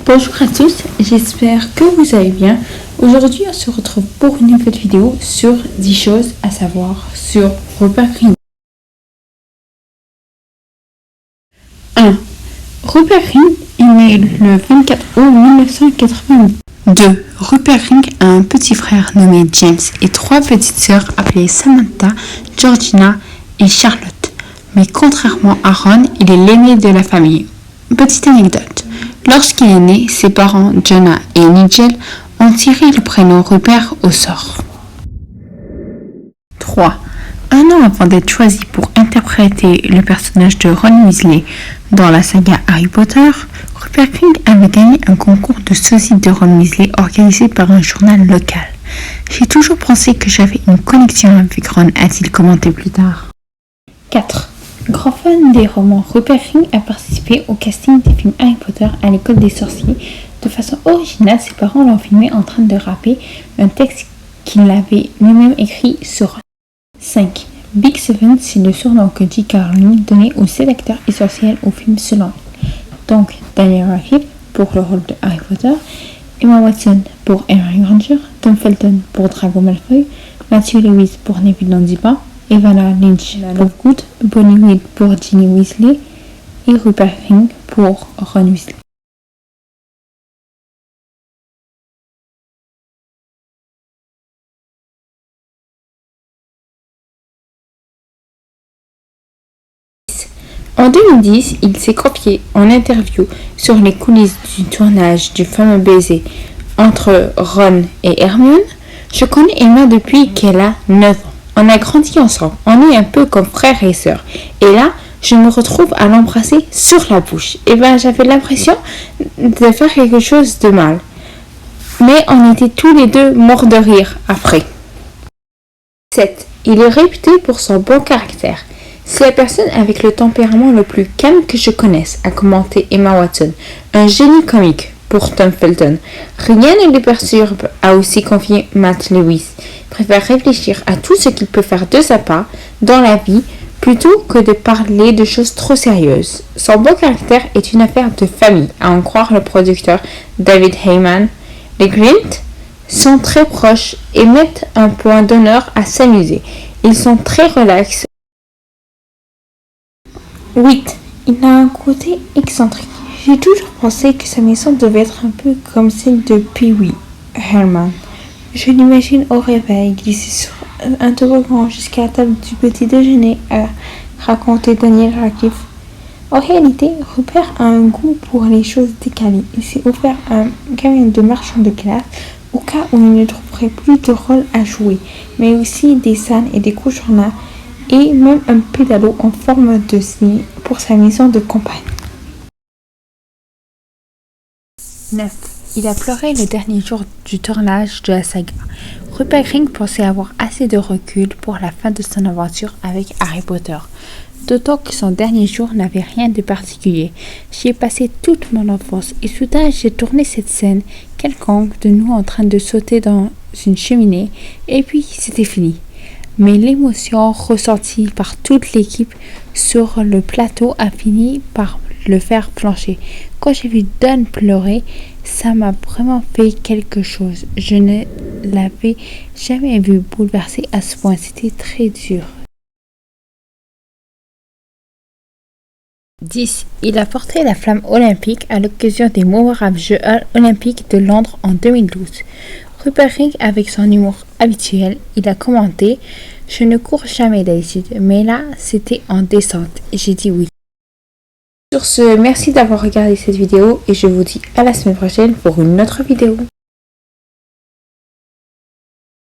Bonjour à tous, j'espère que vous allez bien. Aujourd'hui, on se retrouve pour une nouvelle vidéo sur 10 choses à savoir sur Rupert Grint. 1. Rupert Grint est né le 24 août 1988. 2. Rupert Grint a un petit frère nommé James et 3 petites sœurs appelées Samantha, Georgina et Charlotte. Mais contrairement à Ron, il est l'aîné de la famille. Petite anecdote. Lorsqu'il est né, ses parents, Jonah et Nigel, ont tiré le prénom Rupert au sort. 3. Un an avant d'être choisi pour interpréter le personnage de Ron Weasley dans la saga Harry Potter, Rupert Grint avait gagné un concours de sosie de Ron Weasley organisé par un journal local. J'ai toujours pensé que j'avais une connexion avec Ron, a-t-il commenté plus tard. 4. Grand fan des romans, Rupert Grint a participé au casting des films Harry Potter à l'école des sorciers. De façon originale, ses parents l'ont filmé en train de rapper un texte qu'il avait lui-même écrit sur Ron. 5. Big Seven, c'est le surnom que J.K. Rowling donnait aux 7 acteurs essentiels au film selon elle. Donc, Daniel Radcliffe pour le rôle de Harry Potter, Emma Watson pour Hermione Granger, Tom Felton pour Draco Malfoy, Matthew Lewis pour Neville Longbottom, Evanna Lynch pour Good, Bonnie Weed pour Ginny Weasley et Rupert Grint pour Ron Weasley. En 2010, il s'est confié en interview sur les coulisses du tournage du fameux baiser entre Ron et Hermione. Je connais Emma depuis qu'elle a 9 ans. On a grandi ensemble, on est un peu comme frère et sœur. Et là, je me retrouve à l'embrasser sur la bouche. Et j'avais l'impression de faire quelque chose de mal. Mais on était tous les deux morts de rire après. 7. Il est réputé pour son bon caractère. C'est la personne avec le tempérament le plus calme que je connaisse, a commenté Emma Watson. Un génie comique pour Tom Felton. Rien ne le perturbe, a aussi confié Matt Lewis. Il préfère réfléchir à tout ce qu'il peut faire de sa part dans la vie plutôt que de parler de choses trop sérieuses. Son bon caractère est une affaire de famille, à en croire le producteur David Heyman. Les Grint sont très proches et mettent un point d'honneur à s'amuser. Ils sont très relax. 8. Il a un côté excentrique. J'ai toujours pensé que sa maison devait être un peu comme celle de Pee-wee Herman. Je l'imagine au réveil, glisser sur un toboggan jusqu'à la table du petit déjeuner, a raconté Daniel Radcliffe. En réalité, Rupert a un goût pour les choses décalées. Il s'est offert un camion de marchand de glace au cas où il ne trouverait plus de rôle à jouer, mais aussi des scènes et des couchons et même un pédalo en forme de cygne pour sa maison de campagne. 9. Il a pleuré le dernier jour du tournage de la saga. Rupert Grint pensait avoir assez de recul pour la fin de son aventure avec Harry Potter. D'autant que son dernier jour n'avait rien de particulier. J'y ai passé toute mon enfance et soudain j'ai tourné cette scène quelconque de nous en train de sauter dans une cheminée et puis c'était fini. Mais l'émotion ressentie par toute l'équipe sur le plateau a fini par le faire flancher. Quand j'ai vu Don pleurer, ça m'a vraiment fait quelque chose. Je ne l'avais jamais vu bouleversé à ce point. C'était très dur. 10. Il a porté la flamme olympique à l'occasion des mémorables Jeux olympiques de Londres en 2012. Rupert Grint, avec son humour habituel, il a commenté « Je ne cours jamais d'habitude, mais là, c'était en descente. » Et j'ai dit oui. Sur ce, merci d'avoir regardé cette vidéo et je vous dis à la semaine prochaine pour une autre vidéo.